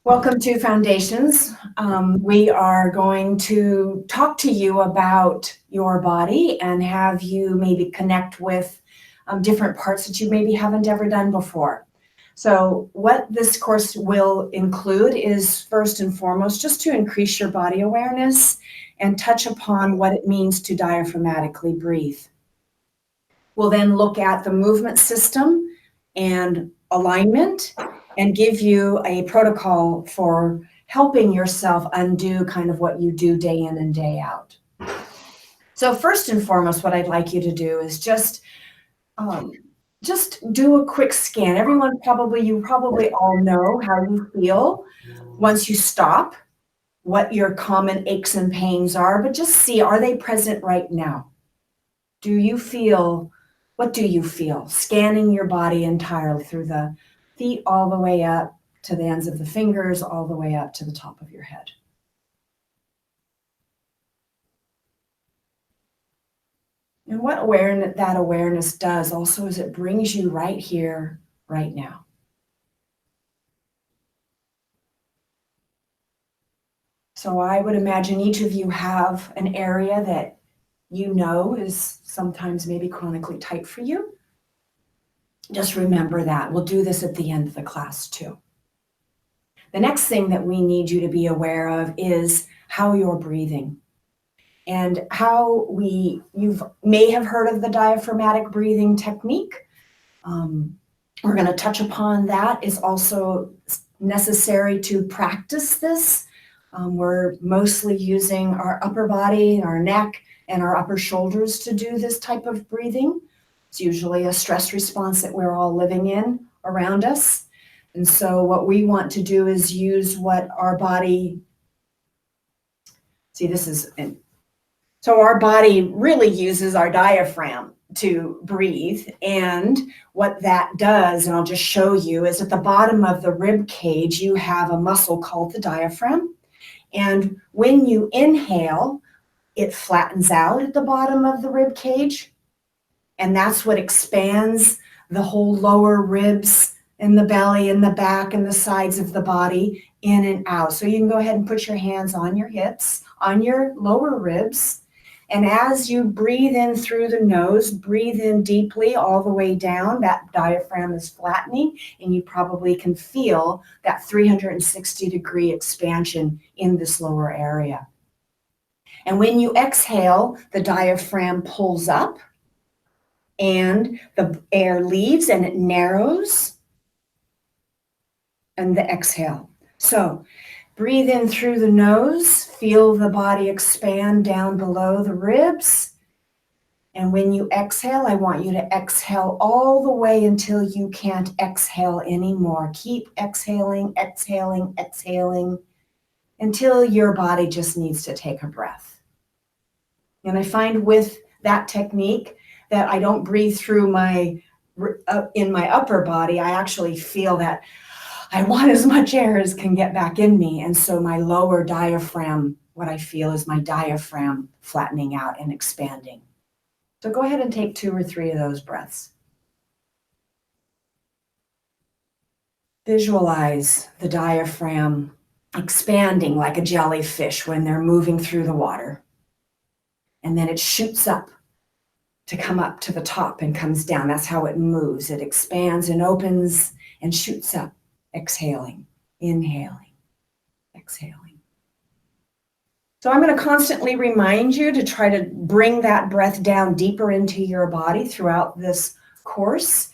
Welcome to Foundations. We are going to talk to you about your body and have you maybe connect with different parts that you maybe haven't ever done before. So what this course will include is first and foremost just to increase your body awareness and touch upon what it means to diaphragmatically breathe. We'll then look at the movement system and alignment and give you a protocol for helping yourself undo kind of what you do day in and day out. So first and foremost, what I'd like you to do is just do a quick scan. You probably all know how you feel once you stop, what your common aches and pains are, but just see, are they present right now? What do you feel? Scanning your body entirely through the feet all the way up to the ends of the fingers, all the way up to the top of your head. And what that awareness does also is it brings you right here, right now. So I would imagine each of you have an area that you know is sometimes maybe chronically tight for you. Just remember that. We'll do this at the end of the class too. The next thing that we need you to be aware of is how you're breathing and you may have heard of the diaphragmatic breathing technique. We're going to touch upon that. It's also necessary to practice this. We're mostly using our upper body, our neck, and our upper shoulders to do this type of breathing. It's usually a stress response that we're all living in around us. And so what we want to do is use what our body, so our body really uses our diaphragm to breathe. And what that does, and I'll just show you, is at the bottom of the rib cage, you have a muscle called the diaphragm. And when you inhale, it flattens out at the bottom of the rib cage. And that's what expands the whole lower ribs and the belly and the back and the sides of the body in and out. So you can go ahead and put your hands on your hips, on your lower ribs. And as you breathe in through the nose, breathe in deeply all the way down. That diaphragm is flattening, and you probably can feel that 360-degree expansion in this lower area. And when you exhale, the diaphragm pulls up and the air leaves and it narrows, and the exhale. So breathe in through the nose, feel the body expand down below the ribs. And when you exhale, I want you to exhale all the way until you can't exhale anymore. Keep exhaling, exhaling, exhaling until your body just needs to take a breath. And I find with that technique that I don't breathe through in my upper body. I actually feel that I want as much air as can get back in me. And so my lower diaphragm, what I feel is my diaphragm flattening out and expanding. So go ahead and take 2 or 3 of those breaths. Visualize the diaphragm expanding like a jellyfish when they're moving through the water. And then it shoots up to come up to the top and comes down. That's how it moves. It expands and opens and shoots up, exhaling, inhaling, exhaling. So I'm going to constantly remind you to try to bring that breath down deeper into your body throughout this course.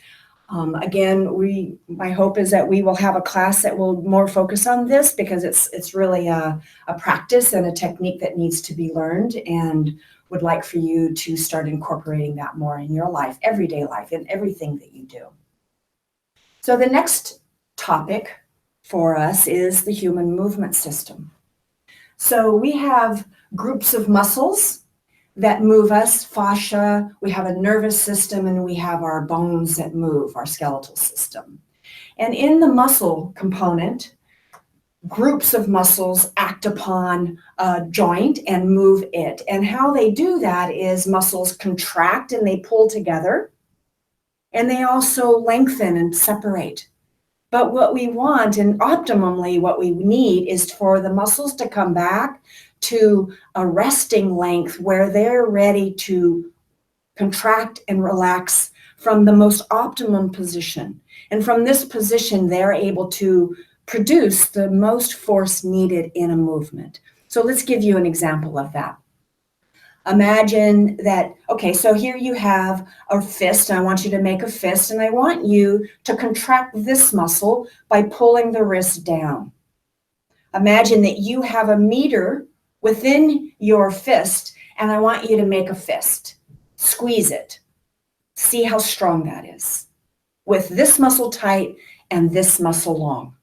Again, my hope is that we will have a class that will more focus on this, because it's really a practice and a technique that needs to be learned, and would like for you to start incorporating that more in your life, everyday life, in everything that you do. So the next topic for us is the human movement system. So we have groups of muscles that move us, fascia, we have a nervous system, and we have our bones that move, our skeletal system. And in the muscle component, groups of muscles act upon a joint and move it. And how they do that is muscles contract and they pull together, and they also lengthen and separate. But what we want, and optimally what we need, is for the muscles to come back to a resting length where they're ready to contract and relax from the most optimum position. And from this position, they're able to produce the most force needed in a movement. So let's give you an example of that. Imagine that, okay, so here you have a fist, and I want you to make a fist, and I want you to contract this muscle by pulling the wrist down. Imagine that you have a meter within your fist, and I want you to make a fist. Squeeze it. See how strong that is. With this muscle tight and this muscle long.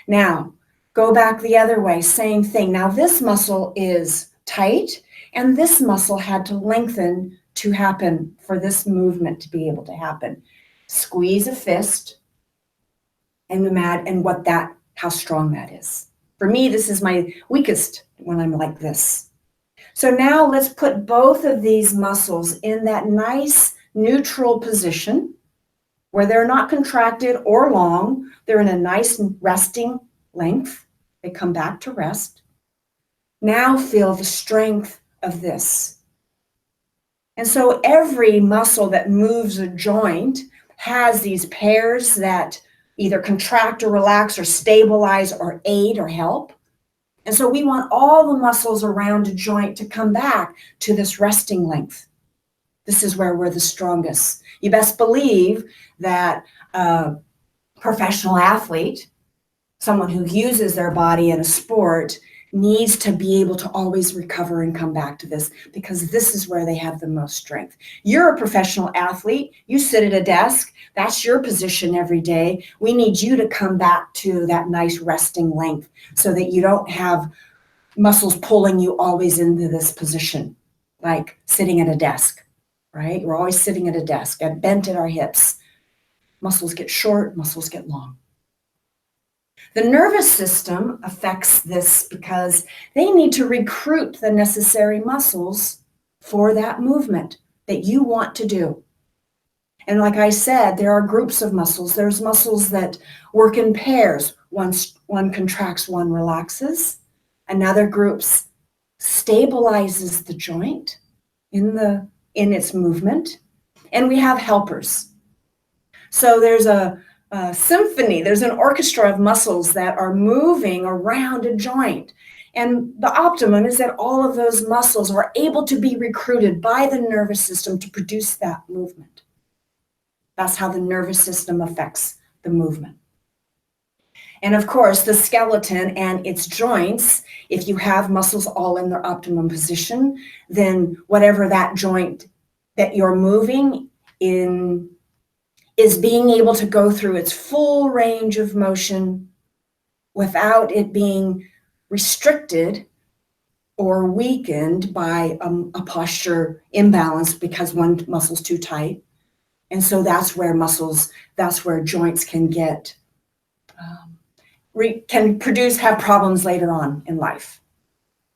Now, go back the other way, same thing. Now this muscle is tight, and this muscle had to lengthen to happen for this movement to be able to happen. Squeeze a fist and imagine how strong that is. For me, this is my weakest when I'm like this. So now let's put both of these muscles in that nice neutral position where they're not contracted or long. They're in a nice resting length. They come back to rest. Now feel the strength of this. And so every muscle that moves a joint has these pairs that either contract or relax or stabilize or aid or help. And so we want all the muscles around a joint to come back to this resting length. This is where we're the strongest. You best believe that a professional athlete, someone who uses their body in a sport, needs to be able to always recover and come back to this, because this is where they have the most strength. You're a professional athlete. You sit at a desk. That's your position every day. We need you to come back to that nice resting length so that you don't have muscles pulling you always into this position, like sitting at a desk, right? We're always sitting at a desk, bent at our hips. Muscles get short, muscles get long. The nervous system affects this because they need to recruit the necessary muscles for that movement that you want to do. And like I said, there are groups of muscles. There's muscles that work in pairs. One contracts, one relaxes. Another group stabilizes the joint in its movement. And we have helpers. So there's a symphony, there's an orchestra of muscles that are moving around a joint. And the optimum is that all of those muscles are able to be recruited by the nervous system to produce that movement. That's how the nervous system affects the movement. And of course, the skeleton and its joints, if you have muscles all in their optimum position, then whatever that joint that you're moving in is being able to go through its full range of motion without it being restricted or weakened by a posture imbalance because one muscle's too tight. And so that's where joints can get, have problems later on in life.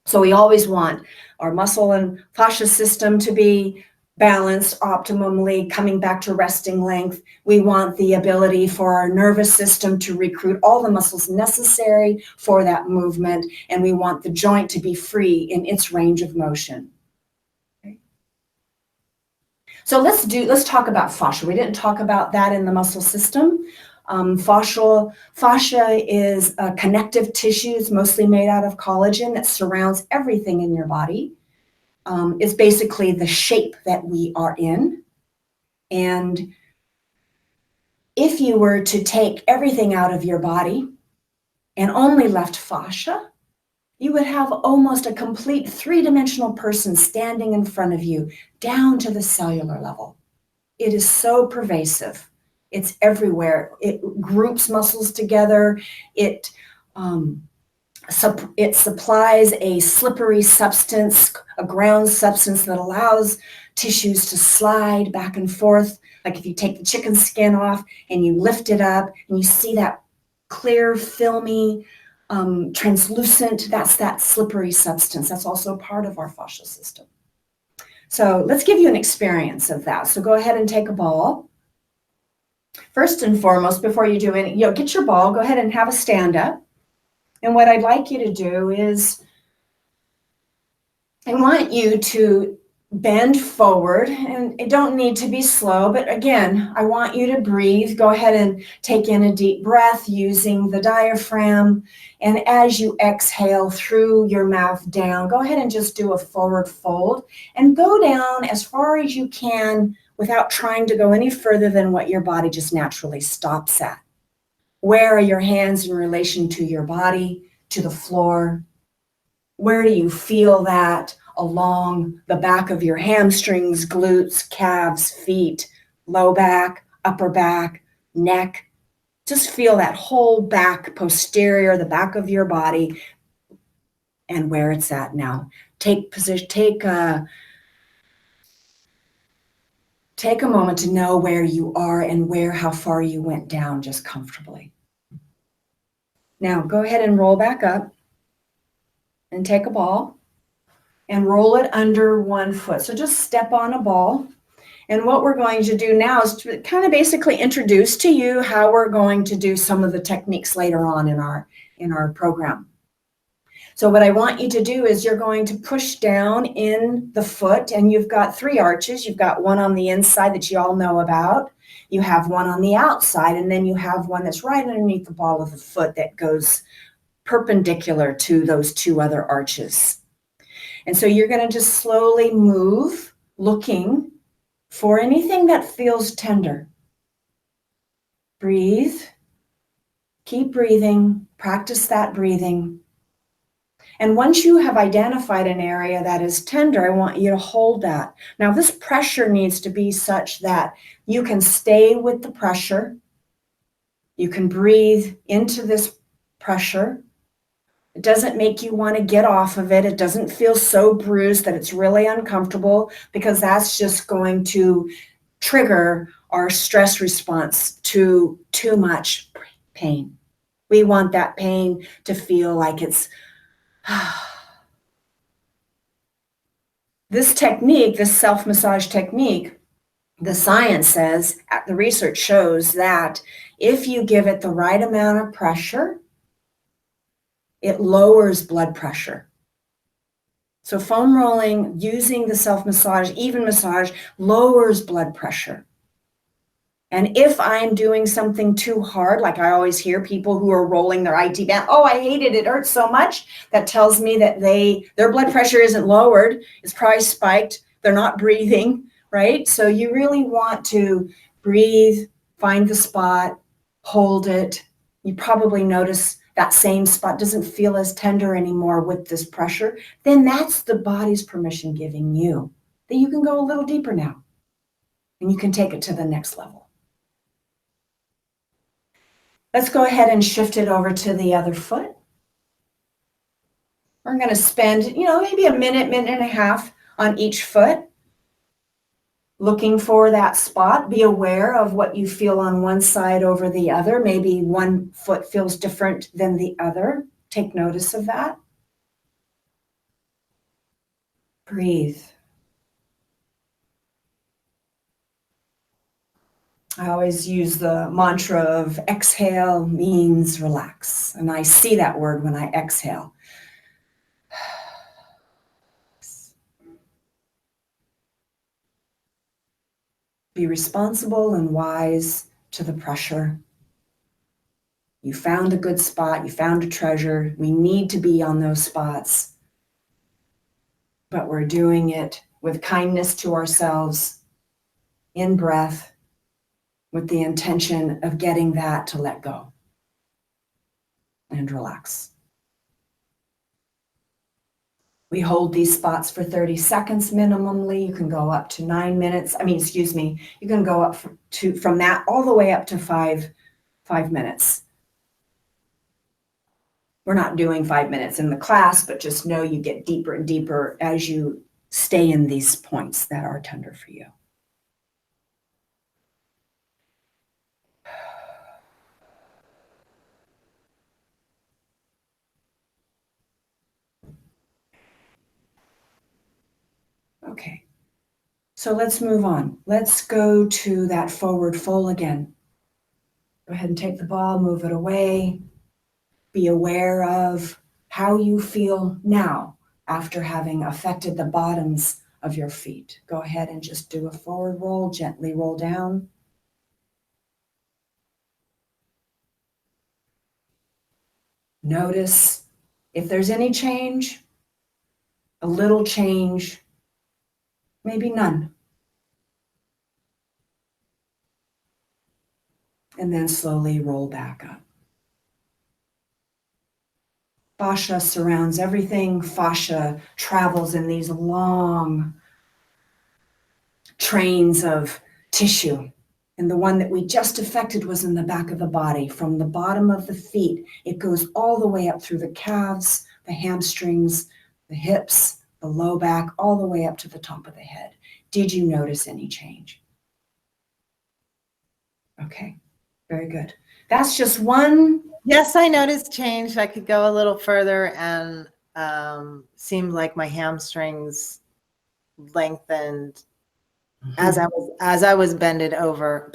So we always want our muscle and fascia system to be balanced optimally, coming back to resting length. We want the ability for our nervous system to recruit all the muscles necessary for that movement, and we want the joint to be free in its range of motion. Okay. So let's talk about fascia. We didn't talk about that in the muscle system. Fascia is connective tissues, mostly made out of collagen, that surrounds everything in your body. Is basically the shape that we are in. And if you were to take everything out of your body and only left fascia, you would have almost a complete three-dimensional person standing in front of you, down to the cellular level. It is so pervasive. It's everywhere. It groups muscles together. It supplies a slippery substance, a ground substance that allows tissues to slide back and forth. Like if you take the chicken skin off and you lift it up and you see that clear, filmy, translucent, that's that slippery substance. That's also part of our fascial system. So let's give you an experience of that. So go ahead and take a ball. First and foremost, before you do any, get your ball, go ahead and have a stand up. And what I'd like you to do is I want you to bend forward, and it don't need to be slow, but again, I want you to breathe. Go ahead and take in a deep breath using the diaphragm. And as you exhale through your mouth down, go ahead and just do a forward fold and go down as far as you can without trying to go any further than what your body just naturally stops at. Where are your hands in relation to your body, to the floor? Where do you feel that along the back of your hamstrings, glutes, calves, feet, low back, upper back, neck? Just feel that whole back, posterior, the back of your body, and where it's at now. Take a moment to know where you are and how far you went down just comfortably. Now go ahead and roll back up and take a ball and roll it under one foot. So just step on a ball. And what we're going to do now is to kind of basically introduce to you how we're going to do some of the techniques later on in our program. So what I want you to do is you're going to push down in the foot, and you've got 3 arches. You've got one on the inside that you all know about. You have one on the outside, and then you have one that's right underneath the ball of the foot that goes perpendicular to those 2 other arches. And so you're going to just slowly move, looking for anything that feels tender. Breathe. Keep breathing. Practice that breathing. And once you have identified an area that is tender, I want you to hold that. Now, this pressure needs to be such that you can stay with the pressure. You can breathe into this pressure. It doesn't make you want to get off of it. It doesn't feel so bruised that it's really uncomfortable, because that's just going to trigger our stress response to too much pain. We want that pain to feel like it's this technique, this self-massage technique, the science says, the research shows that if you give it the right amount of pressure, it lowers blood pressure. So foam rolling, using the self-massage, even massage, lowers blood pressure. And if I'm doing something too hard, like I always hear people who are rolling their IT band, oh, I hate it, it hurts so much. That tells me that their blood pressure isn't lowered. It's probably spiked. They're not breathing, right? So you really want to breathe, find the spot, hold it. You probably notice that same spot doesn't feel as tender anymore with this pressure. Then that's the body's permission giving you that you can go a little deeper now, and you can take it to the next level. Let's go ahead and shift it over to the other foot. We're going to spend, maybe a minute and a half on each foot, looking for that spot. Be aware of what you feel on one side over the other. Maybe one foot feels different than the other. Take notice of that. Breathe. I always use the mantra of exhale means relax. And I see that word when I exhale. Be responsible and wise to the pressure. You found a good spot. You found a treasure. We need to be on those spots. But we're doing it with kindness to ourselves, in breath, with the intention of getting that to let go and relax. We hold these spots for 30 seconds minimally. You can go up to 9 minutes. You can go up from that all the way up to five minutes. We're not doing 5 minutes in the class, but just know you get deeper and deeper as you stay in these points that are tender for you. Okay, so let's move on. Let's go to that forward fold again. Go ahead and take the ball, move it away. Be aware of how you feel now after having affected the bottoms of your feet. Go ahead and just do a forward roll, gently roll down. Notice if there's any change, a little change, maybe none. And then slowly roll back up. Fascia surrounds everything. Fascia travels in these long trains of tissue. And the one that we just affected was in the back of the body. From the bottom of the feet, it goes all the way up through the calves, the hamstrings, the hips, the low back, all the way up to the top of the head. Did you notice any change? Okay, very good. That's just one. Yes, I noticed change. I could go a little further and seemed like my hamstrings lengthened as I was bended over.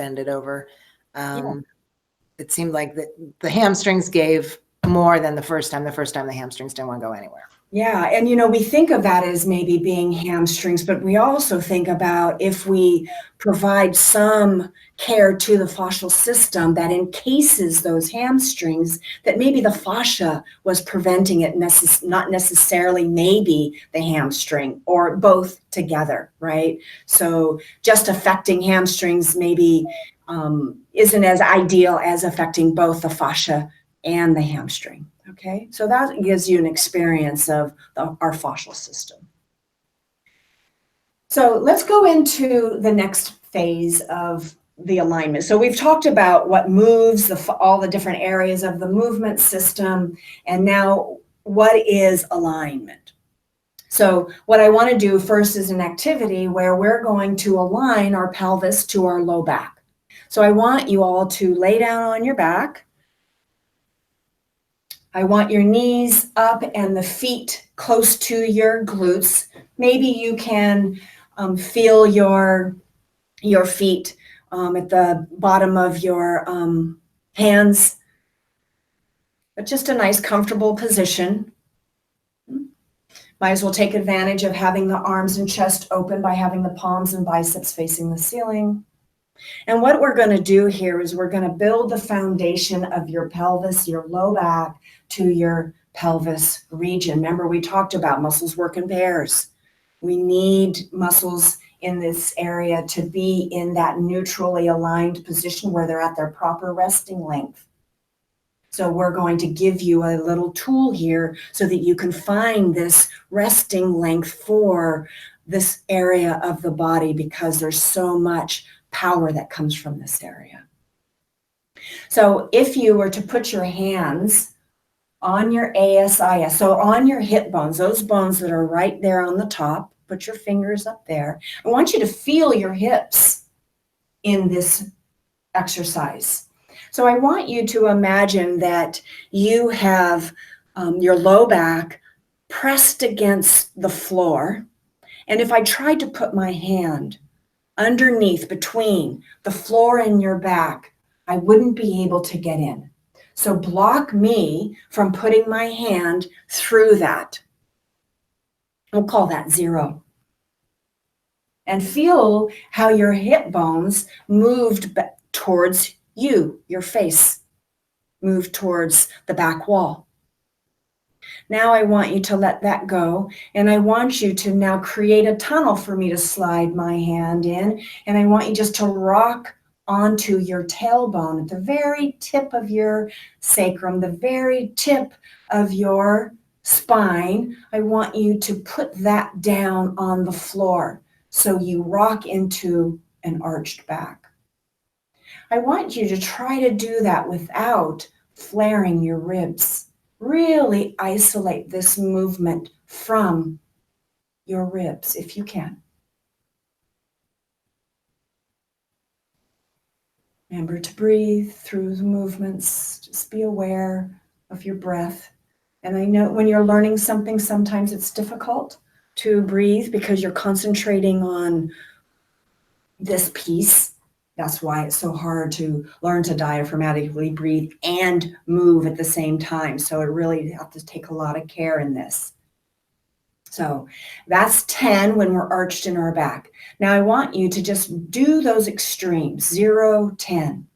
It seemed like the hamstrings gave more than the first time. The first time the hamstrings didn't want to go anywhere. Yeah, and we think of that as maybe being hamstrings, but we also think about if we provide some care to the fascial system that encases those hamstrings, that maybe the fascia was preventing it, not necessarily maybe the hamstring, or both together, right? So just affecting hamstrings maybe isn't as ideal as affecting both the fascia and the hamstring. Okay, so that gives you an experience of our fascial system. So let's go into the next phase of the alignment. So we've talked about what moves, all the different areas of the movement system, and now what is alignment? So what I want to do first is an activity where we're going to align our pelvis to our low back. So I want you all to lay down on your back. I want your knees up and the feet close to your glutes. Maybe you can feel your feet at the bottom of your hands, but just a nice comfortable position. Might as well take advantage of having the arms and chest open by having the palms and biceps facing the ceiling. And what we're going to do here is we're going to build the foundation of your pelvis, your low back, to your pelvis region. Remember, we talked about muscles work in pairs. We need muscles in this area to be in that neutrally aligned position where they're at their proper resting length. So we're going to give you a little tool here so that you can find this resting length for this area of the body, because there's so much power that comes from this area. So if you were to put your hands on your ASIS, so on your hip bones, those bones that are right there on the top, put your fingers up there. I want you to feel your hips in this exercise. So I want you to imagine that you have your low back pressed against the floor. And if I tried to put my hand underneath between the floor and your back, I wouldn't be able to get in. So block me from putting my hand through that. We'll call that 0. And feel how your hip bones moved towards you, your face, moved towards the back wall. Now I want you to let that go, and I want you to now create a tunnel for me to slide my hand in, and I want you just to rock onto your tailbone at the very tip of your sacrum, the very tip of your spine. I want you to put that down on the floor so you rock into an arched back. I want you to try to do that without flaring your ribs. Really isolate this movement from your ribs if you can. Remember to breathe through the movements. Just be aware of your breath. And I know when you're learning something, sometimes it's difficult to breathe because you're concentrating on this piece. That's why it's so hard to learn to diaphragmatically breathe and move at the same time. So it really have to take a lot of care in this. So that's 10 when we're arched in our back. Now I want you to just do those extremes, 0, 10,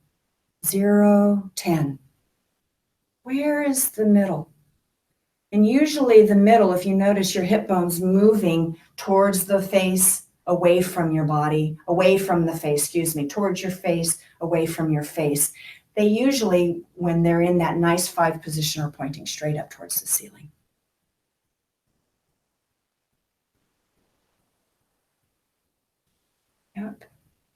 0, 10. Where is the middle? And usually the middle, if you notice your hip bones moving towards the face, away from your body, away from the face, towards your face, away from your face. They usually, when they're in that nice 5 position, are pointing straight up towards the ceiling. Yep.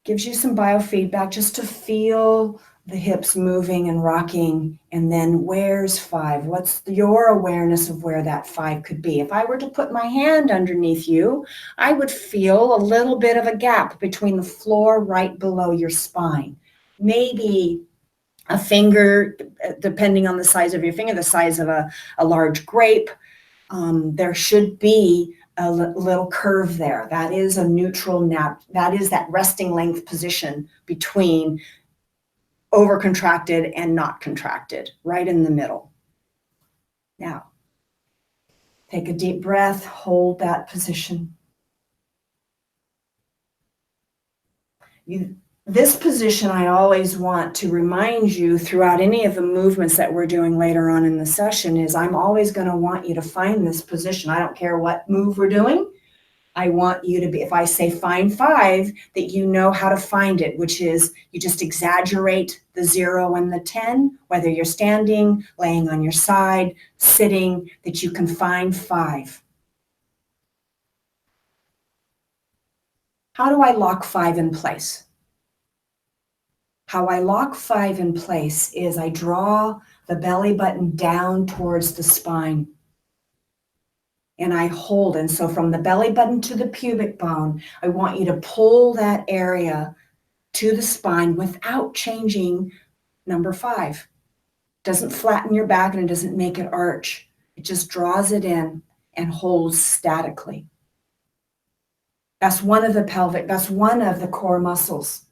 Gives you some biofeedback just to feel the hips moving and rocking. And then where's 5? What's your awareness of where that 5 could be? If I were to put my hand underneath you, I would feel a little bit of a gap between the floor right below your spine. Maybe a finger, depending on the size of your finger, the size of a large grape. There should be a little curve there. That is a neutral nap. That is that resting length position between over-contracted and not contracted, right in the middle. Now, take a deep breath, hold that position. This position, I always want to remind you throughout any of the movements that we're doing later on in the session is I'm always going to want you to find this position. I don't care what move we're doing. I want you to be, if I say find 5, that you know how to find it, which is you just exaggerate the 0 and the 10, whether you're standing, laying on your side, sitting, that you can find 5. How do I lock 5 in place? How I lock 5 in place is I draw the belly button down towards the spine. And I hold. And so from the belly button to the pubic bone, I want you to pull that area to the spine without changing number 5. Doesn't flatten your back and it doesn't make it arch. It just draws it in and holds statically. That's one of the core muscles.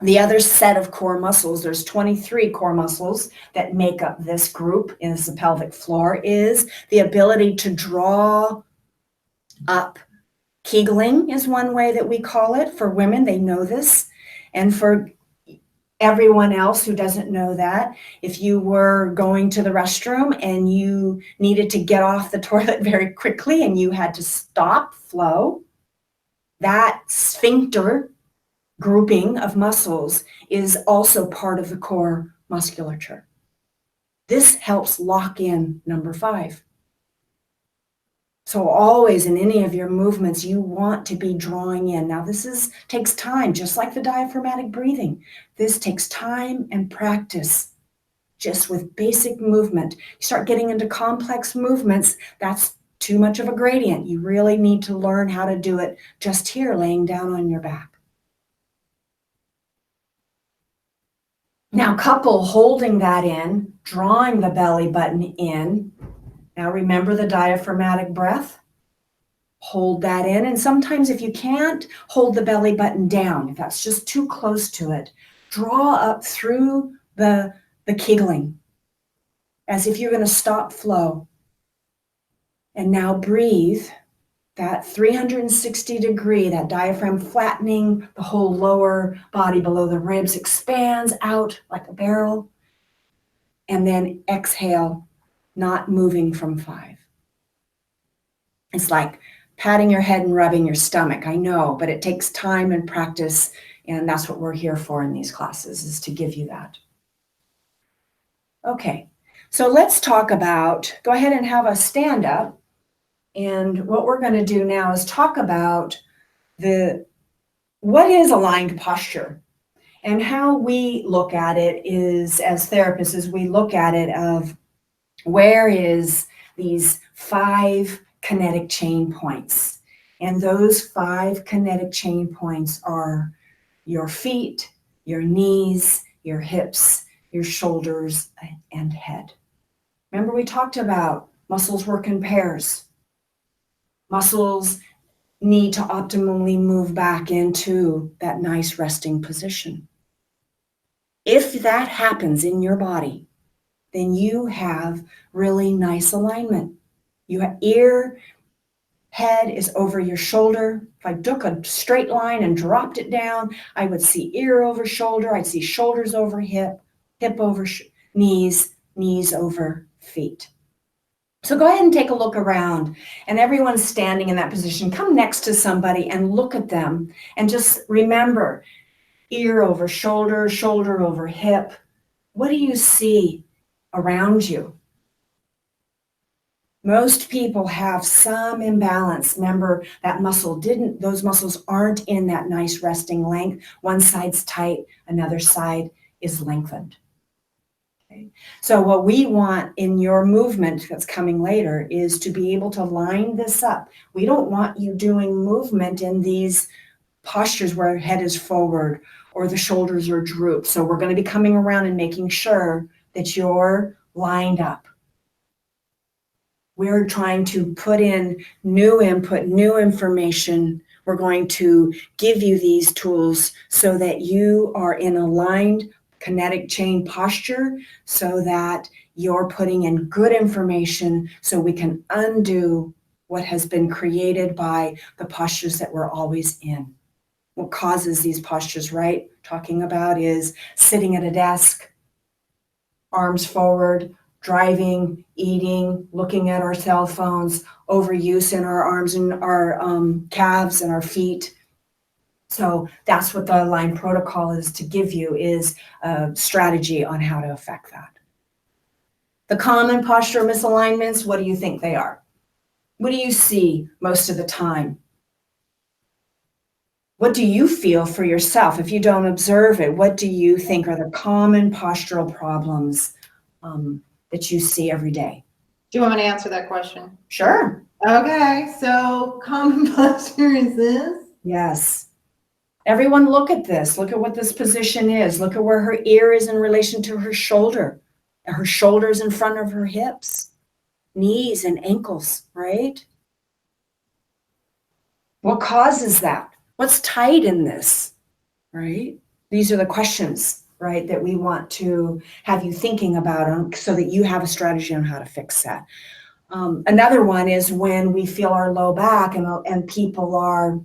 The other set of core muscles, there's 23 core muscles that make up this group is the pelvic floor, is the ability to draw up. Kegling is one way that we call it. For women, they know this. And for everyone else who doesn't know that, if you were going to the restroom and you needed to get off the toilet very quickly and you had to stop flow, that sphincter grouping of muscles is also part of the core musculature. This helps lock in number 5. So always in any of your movements, you want to be drawing in. Now takes time, just like the diaphragmatic breathing. This takes time and practice just with basic movement. You start getting into complex movements, that's too much of a gradient. You really need to learn how to do it just here, laying down on your back. Now couple holding that in, drawing the belly button in. Now remember the diaphragmatic breath. Hold that in. And sometimes if you can't, hold the belly button down. If that's just too close to it, draw up through the kegling as if you're going to stop flow. And now breathe. That 360 degree, that diaphragm flattening the whole lower body below the ribs, expands out like a barrel. And then exhale, not moving from 5. It's like patting your head and rubbing your stomach. I know, but it takes time and practice. And that's what we're here for in these classes, is to give you that. Okay, so let's talk about, go ahead and have us stand up. And what we're going to do now is talk about what is aligned posture, and how we look at it is, as therapists, is we look at it of where is these 5 kinetic chain points. And those 5 kinetic chain points are your feet, your knees, your hips, your shoulders, and head. Remember we talked about muscles work in pairs. Muscles need to optimally move back into that nice resting position. If that happens in your body, then you have really nice alignment. Your ear, head is over your shoulder. If I took a straight line and dropped it down, I would see ear over shoulder. I'd see shoulders over hip, hip over knees, knees over feet. So go ahead and take a look around, and everyone's standing in that position. Come next to somebody and look at them, and just remember, ear over shoulder, shoulder over hip. What do you see around you? Most people have some imbalance. Remember, those muscles aren't in that nice resting length. One side's tight, another side is lengthened. Okay. So what we want in your movement that's coming later is to be able to line this up. We don't want you doing movement in these postures where head is forward or the shoulders are drooped. So we're going to be coming around and making sure that you're lined up. We're trying to put in new input, new information. We're going to give you these tools so that you are in aligned kinetic chain posture, so that you're putting in good information so we can undo what has been created by the postures that we're always in. What causes these postures, right? Talking about is sitting at a desk, arms forward, driving, eating, looking at our cell phones, overuse in our arms and our calves and our feet. So that's what the Align protocol is to give you, is a strategy on how to affect that. The common posture misalignments, what do you think they are? What do you see most of the time? What do you feel for yourself? If you don't observe it, what do you think are the common postural problems that you see every day? Do you want me to answer that question? Sure. Okay, so common posture is this? Yes. Everyone look at this. Look at what this position is. Look at where her ear is in relation to her shoulder. Her shoulders in front of her hips, knees and ankles, right? What causes that? What's tight in this, right? These are the questions, right, that we want to have you thinking about so that you have a strategy on how to fix that. Another one is when we feel our low back and people are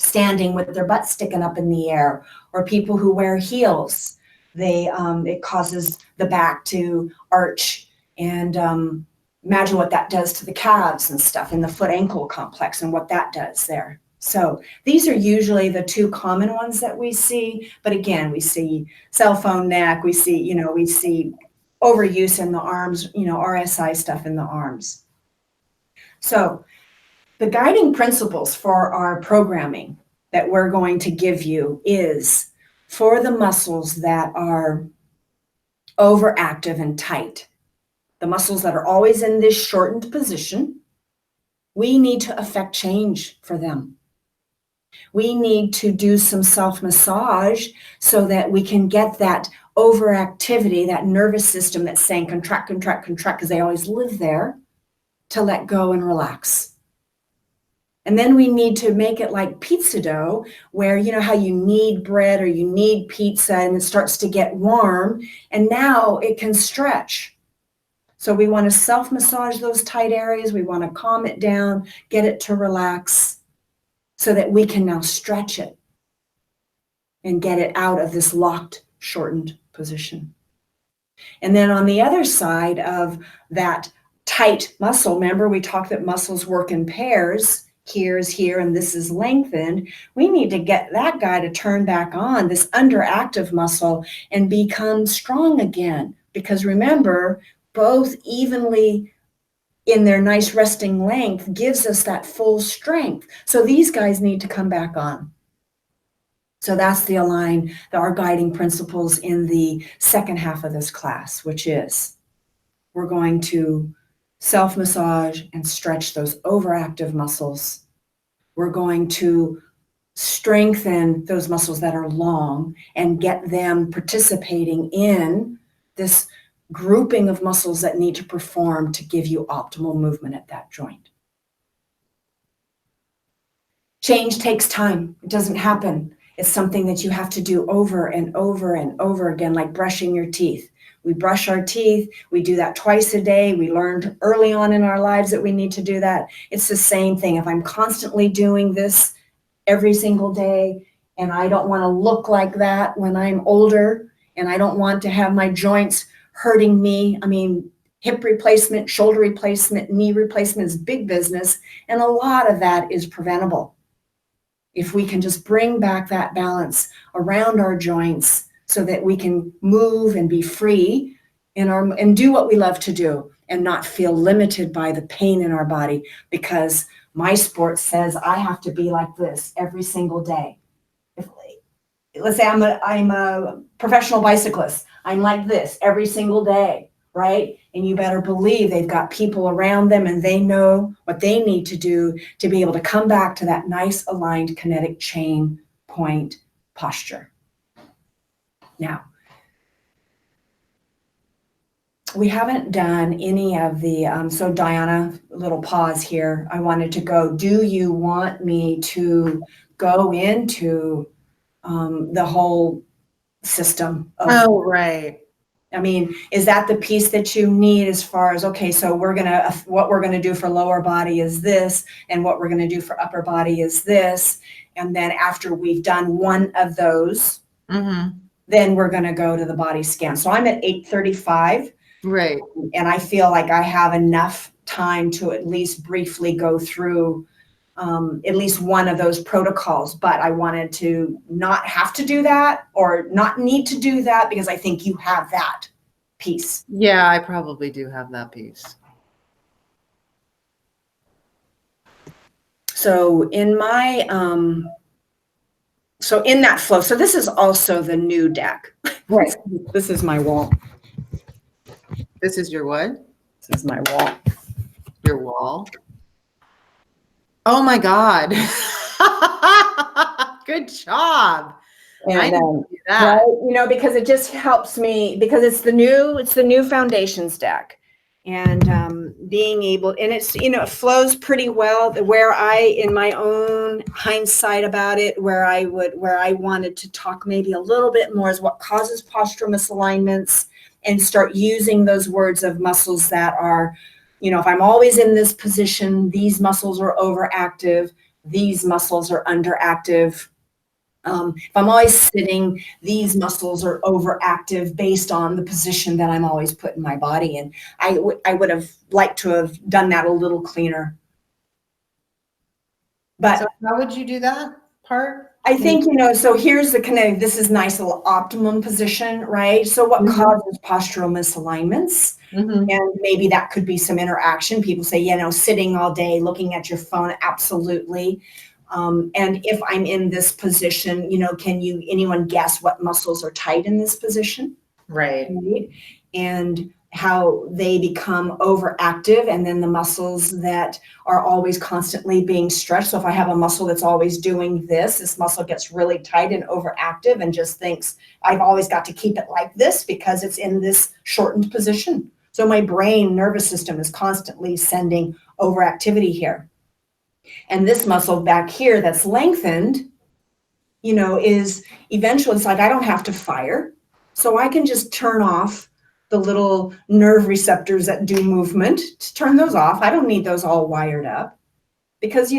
standing with their butt sticking up in the air, or people who wear heels. It causes the back to arch, and imagine what that does to the calves and stuff in the foot ankle complex and what that does there. So these are usually the two common ones that we see. But again, we see cell phone neck, we see overuse in the arms, RSI stuff in the arms. So the guiding principles for our programming that we're going to give you is for the muscles that are overactive and tight, the muscles that are always in this shortened position, we need to affect change for them. We need to do some self-massage so that we can get that overactivity, that nervous system that's saying contract, contract, contract, because they always live there, to let go and relax. And then we need to make it like pizza dough, where you know how you knead bread or you knead pizza and it starts to get warm, and now it can stretch. So we want to self-massage those tight areas. We want to calm it down, get it to relax so that we can now stretch it and get it out of this locked, shortened position. And then on the other side of that tight muscle, remember we talked that muscles work in pairs. Here is here and this is lengthened. We need to get that guy to turn back on, this underactive muscle, and become strong again. Because remember, both evenly in their nice resting length gives us that full strength. So these guys need to come back on. So that's the Align, our guiding principles in the second half of this class, which is we're going to self-massage and stretch those overactive muscles. We're going to strengthen those muscles that are long and get them participating in this grouping of muscles that need to perform to give you optimal movement at that joint. Change takes time. It doesn't happen. It's something that you have to do over and over and over again, like brushing your teeth. We brush our teeth. We do that twice a day. We learned early on in our lives that we need to do that. It's the same thing. If I'm constantly doing this every single day, and I don't want to look like that when I'm older, and I don't want to have my joints hurting me. I mean, hip replacement, shoulder replacement, knee replacement is big business, and a lot of that is preventable. If we can just bring back that balance around our joints so that we can move and be free and do what we love to do and not feel limited by the pain in our body, because my sport says I have to be like this every single day. Let's say I'm a professional bicyclist. I'm like this every single day, right? And you better believe they've got people around them and they know what they need to do to be able to come back to that nice aligned kinetic chain point posture. Now, we haven't done any of the, so Diana, a little pause here. I wanted to go, do you want me to go into the whole system of, Oh, right. I mean, is that the piece that you need as far as, okay, so what we're gonna do for lower body is this, and what we're gonna do for upper body is this, and then after we've done one of those, then we're gonna go to the body scan. So I'm at 8:35. Right. And I feel like I have enough time to at least briefly go through at least one of those protocols, but I wanted to not have to do that or not need to do that because I think you have that piece. Yeah, I probably do have that piece. So in my, so in that flow, so this is also the new deck. Right. This is my wall. This is your what? This is my wall. Your wall? Oh my God. Good job. And I didn't do that. right, because it just helps me, because it's the new foundations deck, and being able, and it's, it flows pretty well. Where in my own hindsight about it, where I wanted to talk maybe a little bit more is what causes postural misalignments, and start using those words of muscles that are, if I'm always in this position, these muscles are overactive, these muscles are underactive. If I'm always sitting, these muscles are overactive based on the position that I'm always putting my body in. I would have liked to have done that a little cleaner. But so how would you do that part? I think, so here's the kinetic, this is nice little optimum position, right? So what causes postural misalignments? And maybe that could be some interaction. People say, sitting all day, looking at your phone, absolutely. And if I'm in this position, can anyone guess what muscles are tight in this position? Right. And how they become overactive, and then the muscles that are always constantly being stretched. So if I have a muscle that's always doing this muscle gets really tight and overactive and just thinks, I've always got to keep it like this because it's in this shortened position. So my brain nervous system is constantly sending overactivity here. And this muscle back here that's lengthened, is eventually, it's like I don't have to fire. So I can just turn off the little nerve receptors that do movement, to turn those off. I don't need those all wired up. Because,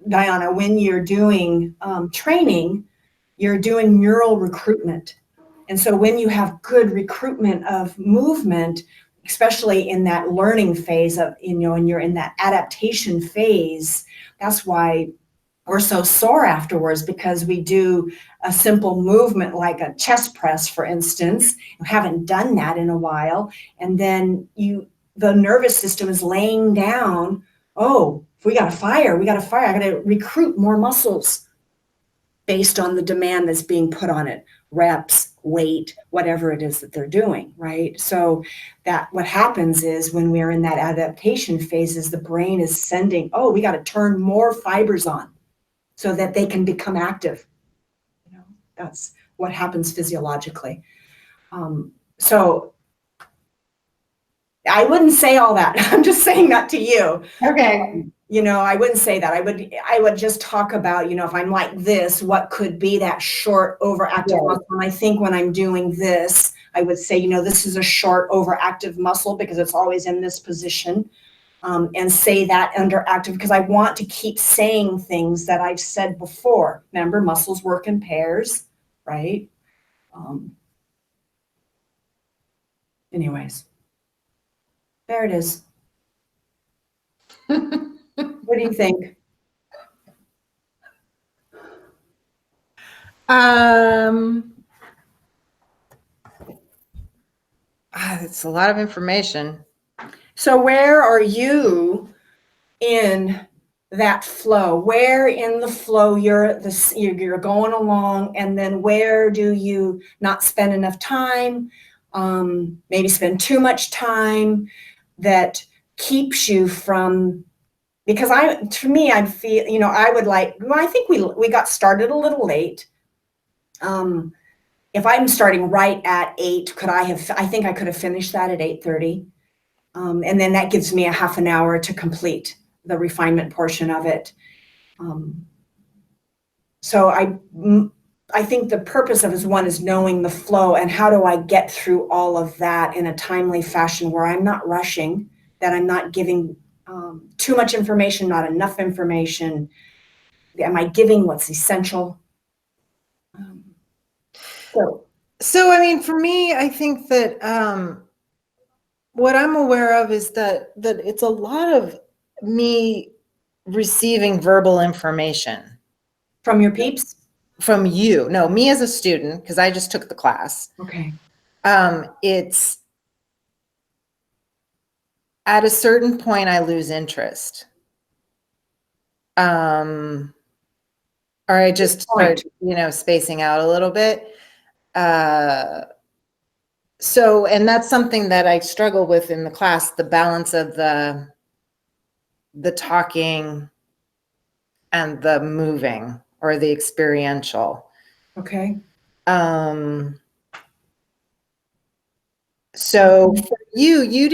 Diana, when you're doing training, you're doing neural recruitment. And so when you have good recruitment of movement, especially in that learning phase of, and you're in that adaptation phase, that's why we're so sore afterwards, because we do a simple movement like a chest press, for instance. You haven't done that in a while. And then the nervous system is laying down, oh, if we got to fire, I got to recruit more muscles based on the demand that's being put on it, reps, weight, whatever it is that they're doing, right? So that what happens is when we're in that adaptation phase is the brain is sending, oh, we got to turn more fibers on so that they can become active. That's what happens physiologically. So I wouldn't say all that. I'm just saying that to you. Okay. I wouldn't say that. I would just talk about, if I'm like this, what could be that short overactive muscle. And I think when I'm doing this, I would say, this is a short overactive muscle because it's always in this position. And say that underactive because I want to keep saying things that I've said before. Remember, muscles work in pairs, right? Anyways, there it is. What do you think? It's a lot of information. So where are you in that flow? Where in the flow you're going along, and then where do you not spend enough time, maybe spend too much time that keeps you from, because I feel, I would like, I think we got started a little late. If I'm starting right at 8, I think I could have finished that at 8:30. And then that gives me a half an hour to complete the refinement portion of it. So I think the purpose of one is knowing the flow and how do I get through all of that in a timely fashion where I'm not rushing, that I'm not giving too much information, not enough information. Am I giving what's essential? So I mean, for me, I think that what I'm aware of is that it's a lot of me receiving verbal information. From your peeps? From you. No, me as a student, because I just took the class. Okay. It's at a certain point I lose interest. Or I just start, spacing out a little bit. So, and that's something that I struggle with in the class, the balance of the talking and the moving or the experiential. Okay. So for you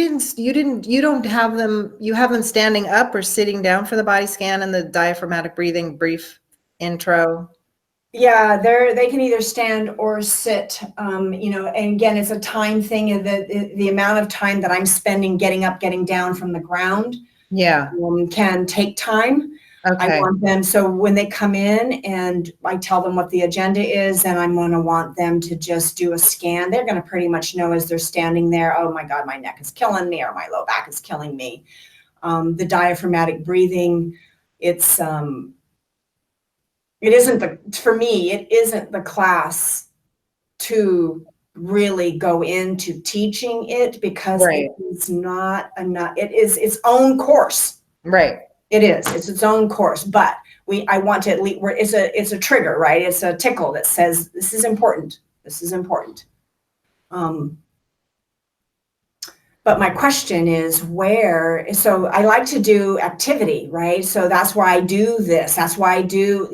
don't have them, you have them standing up or sitting down for the body scan and the diaphragmatic breathing brief intro. Yeah, they can either stand or sit, and again, it's a time thing, and the amount of time that I'm spending getting up, getting down from the ground, can take time. Okay. I want them, so when they come in and I tell them what the agenda is, and I'm going to want them to just do a scan, they're going to pretty much know as they're standing there, oh my God, my neck is killing me, or my low back is killing me. The diaphragmatic breathing, it isn't the class to really go into teaching it because it is not enough. It is its own course. Right. It is. It's its own course. But I want to at least it's a trigger, right? It's a tickle that says this is important. This is important. But my question is so I like to do activity, right? So that's why I do this. That's why I do,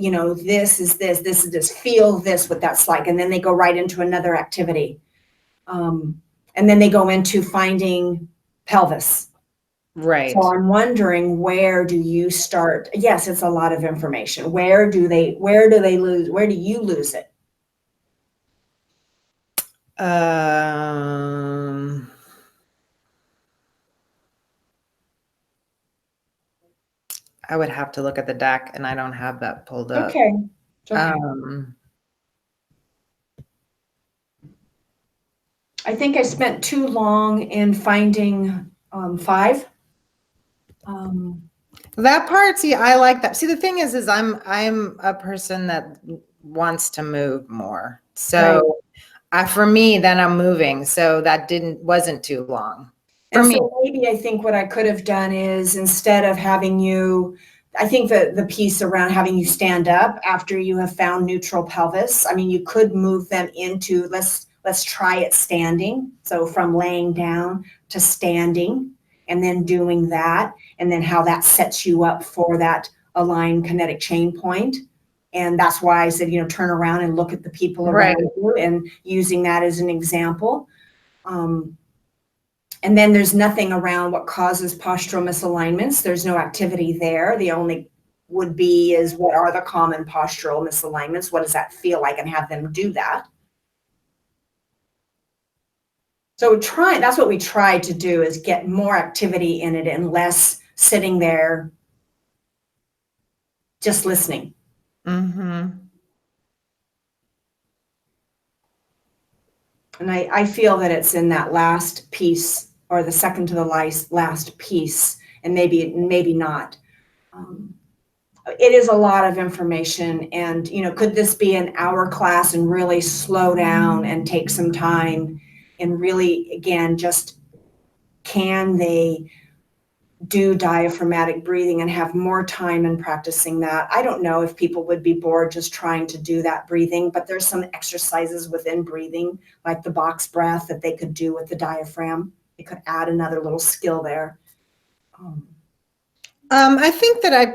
this is this, feel this, what that's like. And then they go right into another activity. And then they go into finding pelvis. Right. So I'm wondering, where do you start? Yes, it's a lot of information. Where do you lose it? I would have to look at the deck, and I don't have that pulled up. Okay. I think I spent too long in finding 5. That part, see, I like that. See, the thing is I'm a person that wants to move more. So for me, then I'm moving. So that wasn't too long. So maybe I think what I could have done is, instead of having you, I think the piece around having you stand up after you have found neutral pelvis, I mean, you could move them into, let's try it standing. So from laying down to standing, and then doing that, and then how that sets you up for that aligned kinetic chain point. And that's why I said, turn around and look at the people around you, and using that as an example. And then there's nothing around what causes postural misalignments. There's no activity there. The only would be is what are the common postural misalignments? What does that feel like? And have them do that. So that's what we try to do, is get more activity in it and less sitting there just listening. Mm-hmm. And I feel that it's in that last piece, or the second to the last piece, and maybe not. It is a lot of information, and could this be an hour class and really slow down and take some time and really, again, just can they do diaphragmatic breathing and have more time in practicing that? I don't know if people would be bored just trying to do that breathing, but there's some exercises within breathing, like the box breath, that they could do with the diaphragm. They could add another little skill there. I think that I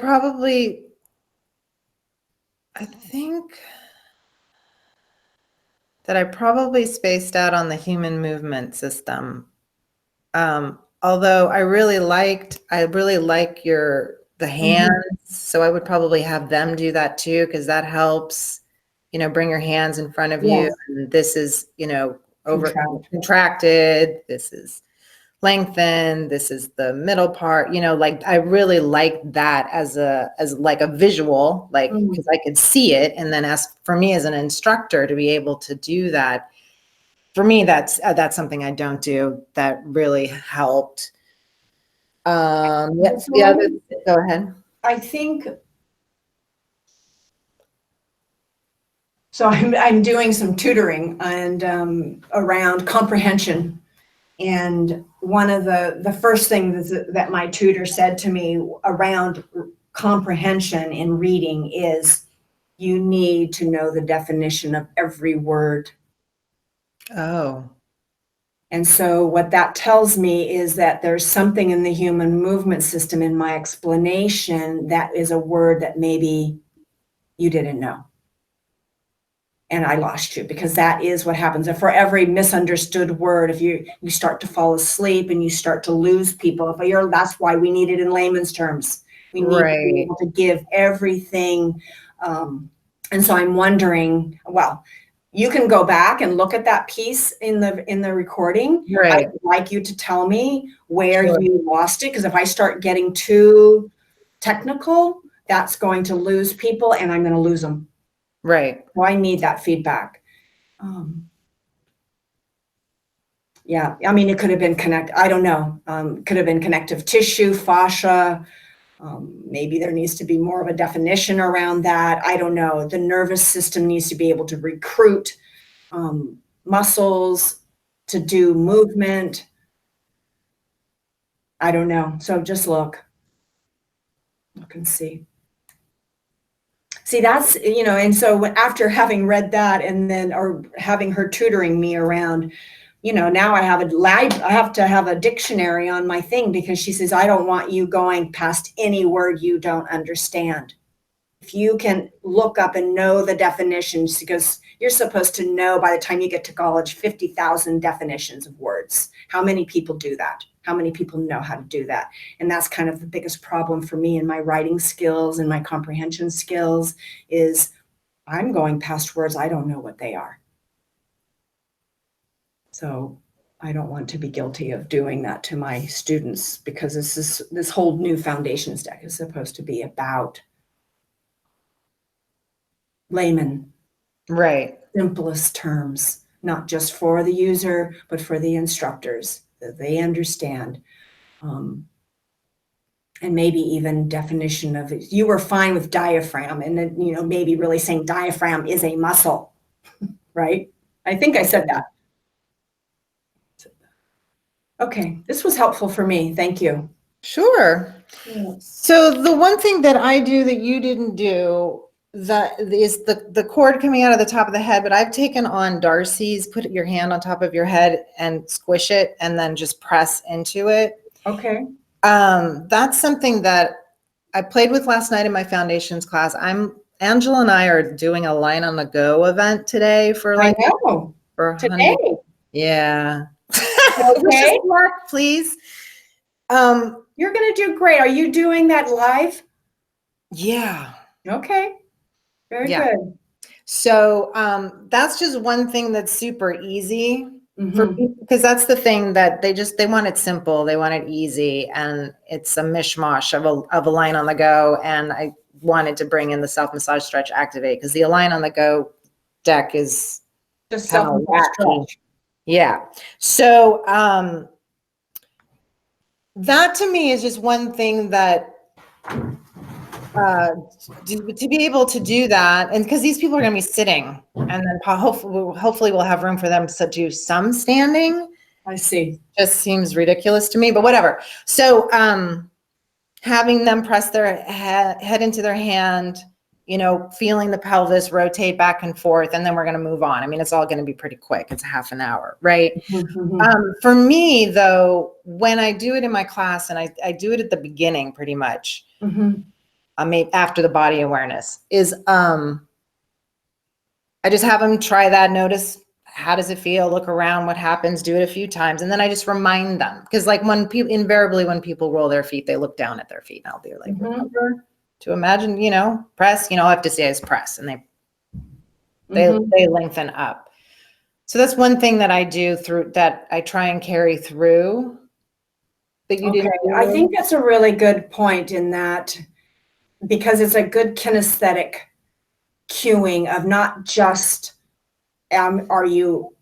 probably spaced out on the human movement system. Although I really like the hands. So I would probably have them do that too, because that helps, bring your hands in front of you. Yes. And this is, over contracted. This is lengthened. This is the middle part, like I really like that as like a visual, like, because I could see it. And then for me as an instructor to be able to do that, for me, that's something I don't do that really helped. Yes, the other, go ahead. I think so. I'm doing some tutoring and around comprehension, and one of the first things that my tutor said to me around comprehension in reading is you need to know the definition of every word. Oh. And so what that tells me is that there's something in the human movement system in my explanation that is a word that maybe you didn't know. And I lost you, because that is what happens. And for every misunderstood word, if you start to fall asleep and you start to lose people, that's why we need it in layman's terms. We need to be able to give everything. And so I'm wondering, well, you can go back and look at that piece in the recording. Right. I'd like you to tell me where you lost it, because if I start getting too technical, that's going to lose people and I'm going to lose them. Right. So I need that feedback. Yeah, I mean, it could have been I don't know. Could have been connective tissue, fascia. Maybe there needs to be more of a definition around that. I don't know. The nervous system needs to be able to recruit muscles to do movement. I don't know. So just look and see. See, that's, and so after having read that or having her tutoring me around, now I have to have a dictionary on my thing, because she says, I don't want you going past any word you don't understand. If you can look up and know the definitions, because you're supposed to know by the time you get to college, 50,000 definitions of words. How many people do that? How many people know how to do that? And that's kind of the biggest problem for me in my writing skills and my comprehension skills, is I'm going past words. I don't know what they are. So I don't want to be guilty of doing that to my students, because this whole new foundations deck is supposed to be about layman, right, simplest terms, not just for the user, but for the instructors, that they understand. And maybe even definition of it. You were fine with diaphragm, and then, maybe really saying diaphragm is a muscle, right? I think I said that. Okay, this was helpful for me. Thank you. Sure. Yeah. So the one thing that I do that you didn't do, that is the cord coming out of the top of the head, but I've taken on Darcy's, put your hand on top of your head and squish it and then just press into it. Okay. That's something that I played with last night in my foundations class. Angela and I are doing a Line on the Go event today for I know. for today. 100. Yeah. Okay. Please. You're going to do great. Are you doing that live? Yeah. Okay. Very Yeah. good. So that's just one thing that's super easy for Mhm. people, because that's the thing that they want it simple, they want it easy, and it's a mishmash of a line on the go. And I wanted to bring in the self massage stretch activate, because the Align on the Go deck is Just kind of self-massage wacky. stretch. Yeah. So that to me is just one thing that to be able to do that, and because these people are going to be sitting, and then hopefully we'll have room for them to do some standing. I see. Just seems ridiculous to me, but whatever. So having them press their head into their hand, feeling the pelvis rotate back and forth, and then we're going to move on. I mean, it's all going to be pretty quick. It's a half an hour, right? Mhm. For me, though, when I do it in my class, and I do it at the beginning pretty much, Mhm. after the body awareness, is I just have them try that, notice how does it feel, look around, what happens, do it a few times, and then I just remind them, because like when people roll their feet, they look down at their feet, and I'll be like, remember to imagine, press, all I have to say is press, and they lengthen up. So that's one thing that I do that I try and carry through that you didn't do. I think that's a really good point in that, because it's a good kinesthetic cueing of not just are you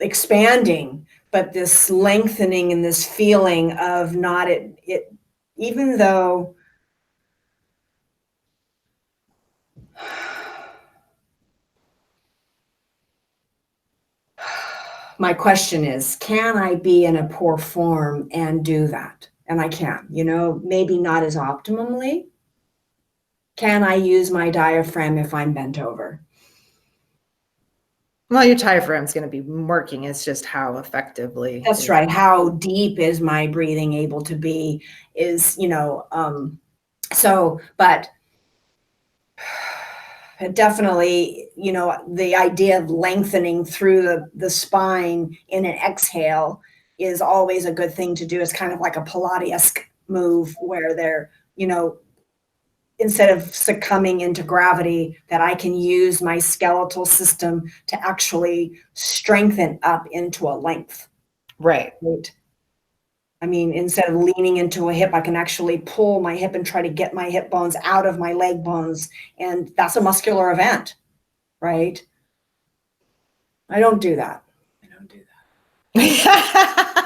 expanding, but this lengthening and this feeling of not it even though my question is, can I be in a poor form and do that? And I can, maybe not as optimally. Can I use my diaphragm if I'm bent over? Well, your diaphragm's going to be working. It's just how effectively. That's right. How deep is my breathing able to be but definitely, the idea of lengthening through the spine in an exhale is always a good thing to do. It's kind of like a Pilates move where they're, instead of succumbing into gravity, that I can use my skeletal system to actually strengthen up into a length. Right. I mean, instead of leaning into a hip, I can actually pull my hip and try to get my hip bones out of my leg bones. And that's a muscular event, right? I don't do that.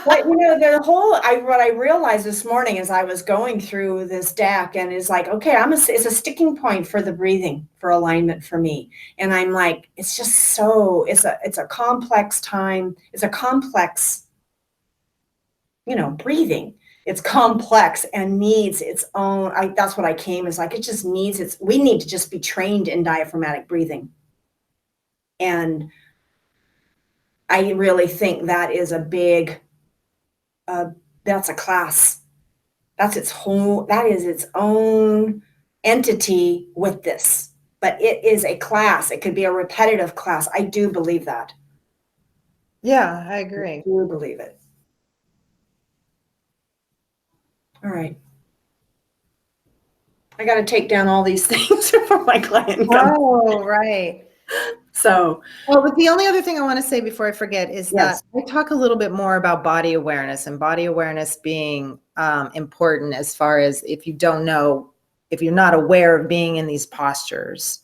But what I realized this morning as I was going through this deck, and is like, okay, it's a sticking point for the breathing, for alignment for me. And I'm like, it's just it's a complex time. It's a complex, breathing. It's complex and needs its own. That's what I came is like, it just needs we need to just be trained in diaphragmatic breathing. And I really think that is a big, that's a class. That is its own entity with this. But it is a class. It could be a repetitive class. I do believe that. Yeah, I agree. I do believe it. All right. I got to take down all these things for my client. Oh, right. So, but the only other thing I want to say before I forget is yes. that I talk a little bit more about body awareness, and body awareness being important as far as if you're not aware of being in these postures,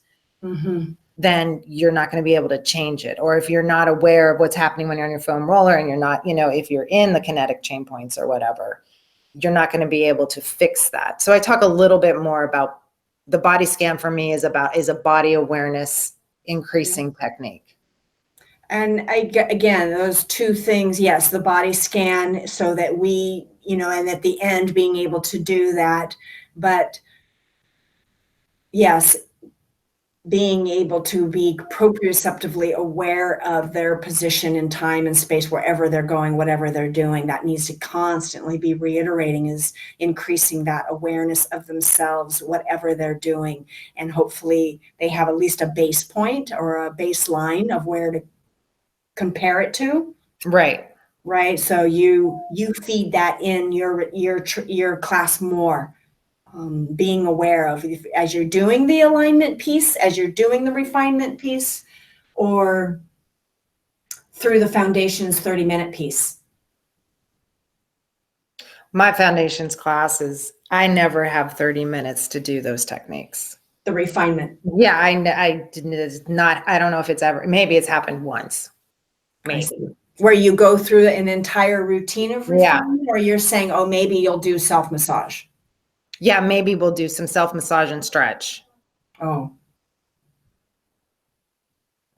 then you're not going to be able to change it. Or if you're not aware of what's happening when you're on your foam roller, and you're not, if you're in the kinetic chain points or whatever, you're not going to be able to fix that. So I talk a little bit more about the body scan. For me is a body awareness increasing technique. And again, those two things, yes, the body scan, so that we, and at the end being able to do that. But yes, being able to be proprioceptively aware of their position in time and space, wherever they're going, whatever they're doing, that needs to constantly be reiterating, is increasing that awareness of themselves, whatever they're doing. And hopefully they have at least a base point or a baseline of where to compare it to. Right. right? So you feed that in your class more. Being aware of as you're doing the alignment piece, as you're doing the refinement piece, or through the foundations 30-minute piece. My foundations classes, I never have 30 minutes to do those techniques. The refinement. Yeah, I didn't, it's not, I don't know if it's ever, maybe it's happened once. Maybe. Where you go through an entire routine of refinement, or you're saying, oh, maybe you'll do self-massage. Yeah, maybe we'll do some self-massage and stretch. Oh,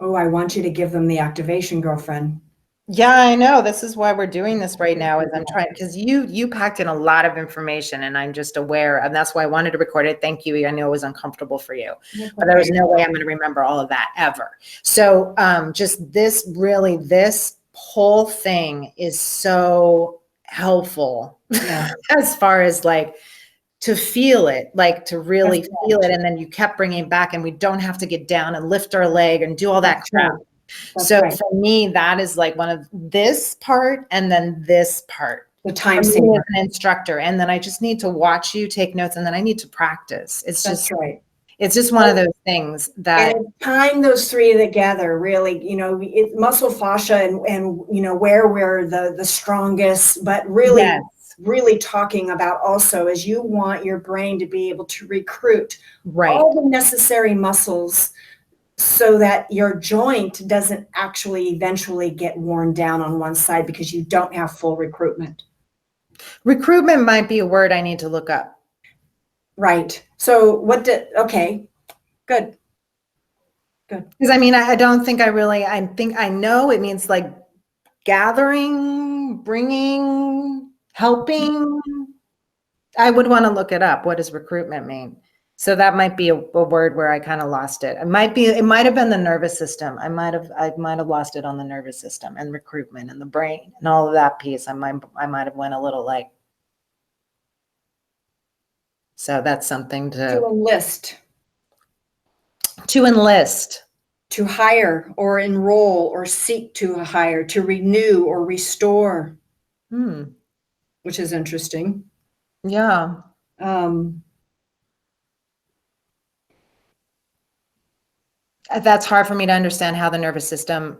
I want you to give them the activation, girlfriend. Yeah, I know. This is why we're doing this right now, is I'm trying, because you packed in a lot of information, and I'm just aware, and that's why I wanted to record it. Thank you. I know it was uncomfortable for you, but there was no way I'm going to remember all of that ever. So just this whole thing is so helpful as far as like to feel it, like to really feel it. And then you kept bringing it back, and we don't have to get down and lift our leg and do all that crap. So for me, that is like one of this part, and then this part. The time saver. As an instructor, and then I just need to watch you take notes, and then I need to practice. It's That's just right. It's just one of those things that, and tying those three together, really, you know, muscle fascia and you know where we're the strongest, but really. Yes. Really talking about also is you want your brain to be able to recruit all the necessary muscles so that your joint doesn't actually eventually get worn down on one side because you don't have full recruitment. Recruitment might be a word I need to look up. Right. So okay, good. Because I mean, I don't think I think I know it means like gathering, bringing, helping. I would want to look it up. What does recruitment mean? So that might be a word where I kind of lost it. It might have been the nervous system. I might have lost it on the nervous system and recruitment and the brain and all of that piece. I might have went a little like. So that's something to enlist. To enlist. To hire or enroll or seek to hire, to renew or restore. Which is interesting. Yeah. That's hard for me to understand how the nervous system.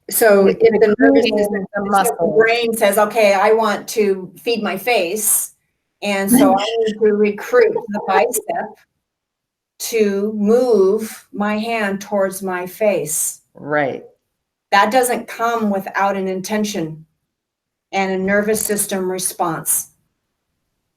So if the nervous system, the brain says, okay, I want to feed my face. And so I need to recruit the bicep to move my hand towards my face. Right. That doesn't come without an intention and a nervous system response.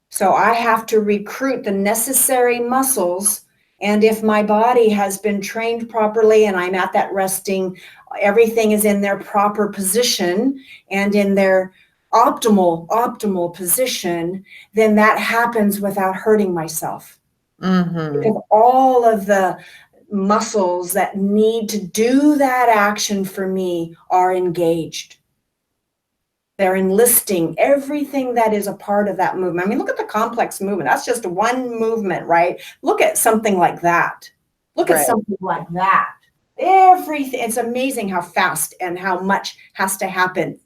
So I have to recruit the necessary muscles. And if my body has been trained properly and I'm at that resting, everything is in their proper position and in their optimal position, then that happens without hurting myself. Because all of the muscles that need to do that action for me are engaged. They're enlisting everything that is a part of that movement. I mean, look at the complex movement. That's just one movement, right? Look at something like that. Look at something like that. Everything. It's amazing how fast and how much has to happen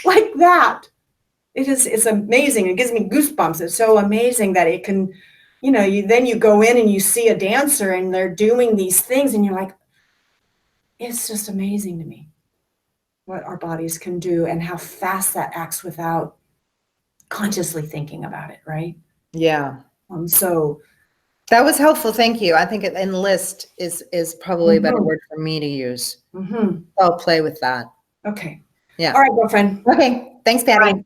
like that. It's amazing. It gives me goosebumps. It's so amazing that it can, you know, then you go in and you see a dancer and they're doing these things and you're like, it's just amazing to me what our bodies can do and how fast that acts without consciously thinking about it, right? Yeah. So that was helpful. Thank you. I think enlist is probably a better word for me to use. I'll play with that. Okay. Yeah. All right, girlfriend. Okay. Thanks, Patti. Bye.